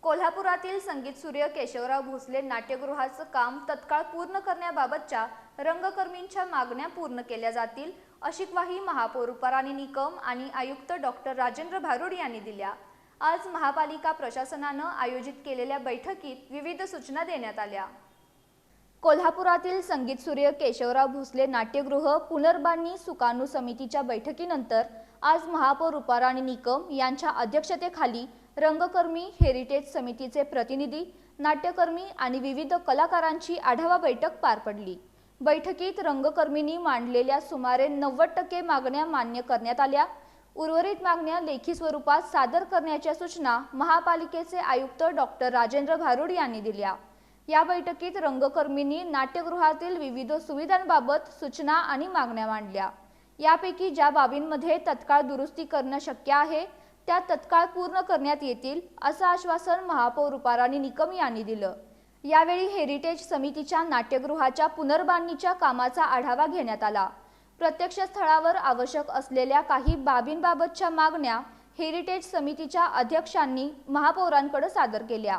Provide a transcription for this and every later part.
कोल्हापुरातील संगीत सूर्य केशवराव भोसले नाट्यगृहाचं काम तत्काळ पूर्ण करण्याबाबतच्या रंगकर्मींच्या मागण्या पूर्ण केल्या जातील, अशी ग्वाही महापौर रुपाराणी निकम आणि आयुक्त डॉक्टर राजेंद्र भारुड यांनी दिल्या। आज महापालिका प्रशासनानं आयोजित केलेल्या बैठकीत विविध सूचना देण्यात आल्या। कोल्हापुरातील संगीत सूर्य केशवराव भोसले नाट्यगृह पुनर्बांधणी सुकाणू समितीच्या बैठकीनंतर आज महापौर रुपाराणी निकम यांच्या अध्यक्षतेखाली रंगकर्मी, हेरिटेज समितीचे प्रतिनिधी, नाट्यकर्मी आणि विविध कलाकारांची आढावा बैठक पार पडली। बैठकीत रंगकर्मींनी मांडलेल्या सुमारे 90% मागण्या मान्य करण्यात आल्या। उर्वरित मागण्या लेखी स्वरूपात सादर करण्याच्या सूचना महापालिकेचे आयुक्त डॉक्टर राजेंद्र भारुड यांनी दिल्या। या बैठकीत रंगकर्मींनी नाट्यगृहातील विविध सुविधांबाबत सूचना आणि मागण्या मांडल्या। यापैकी ज्या बाबींमध्ये तत्काळ दुरुस्ती करणे शक्य आहे त्या तत्काळ पूर्ण करण्यात येतील, असं आश्वासन महापौर रुपाराणी निकम यांनी दिलं। यावेळी हेरिटेज समितीच्या नाट्यगृहाच्या पुनर्बांधणीच्या कामाचा आढावा घेण्यात आला। प्रत्यक्ष स्थळावर आवश्यक असलेल्या काही बाबींबाबतच्या मागण्या हेरिटेज समितीच्या अध्यक्षांनी महापौरांकडे सादर केल्या।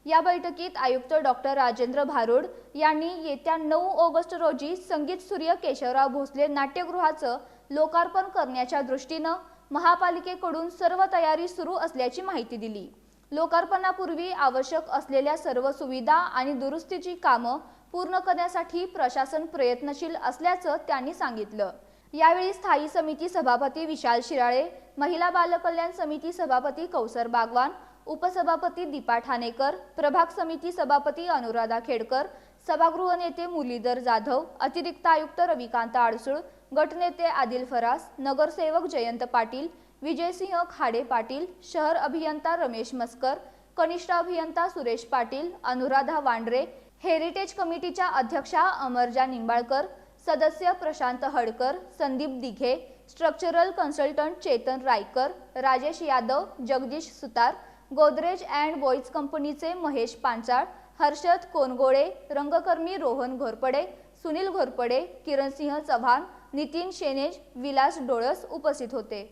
या बैठकीत आयुक्त डॉक्टर राजेंद्र भारुड यांनी येत्या 9 ऑगस्ट रोजी संगीत सूर्य केशवराव भोसले नाट्यगृहाचं लोकार्पण करण्याच्या दृष्टीनं महापालिकेकडून सर्व तयारी सुरू असल्याची माहिती दिली। लोकार्पणापूर्वी आवश्यक असलेल्या सर्व सुविधा आणि दुरुस्तीची कामं पूर्ण करण्यासाठी प्रशासन प्रयत्नशील असल्याचं त्यांनी सांगितलं। यावेळी स्थायी समिती सभापती विशाल शिराळे, महिला बालकल्याण समिती सभापती कौसर बागवान, उपसभापती दीपा ठाणेकर, प्रभाग समिती सभापती अनुराधा खेडकर, सभागृह नेते मुरलीधर जाधव, अतिरिक्त आयुक्त रविकांत आडसूळ, गटनेते आदिल फरास, नगरसेवक जयंत पाटील, विजयसिंह खाडे पाटील, शहर अभियंता रमेश मस्कर, कनिष्ठ अभियंता सुरेश पाटील, अनुराधा वांड्रे, हेरिटेज कमिटीच्या अध्यक्षा अमरजा निंबाळकर, सदस्य Prashant Hadkar, Sandeep Dighe, structural consultant Chetan Raikar, Rajesh Yadav, Jagdish Sutar, Godrej and Boyce कंपनीचे महेश पांचाळ, हर्षद कोनगोळे, रंगकर्मी रोहन घोरपडे, सुनील घोरपडे, किरणसिंह चव्हाण, नितीन शेनेज, विलास डोळस उपस्थित होते।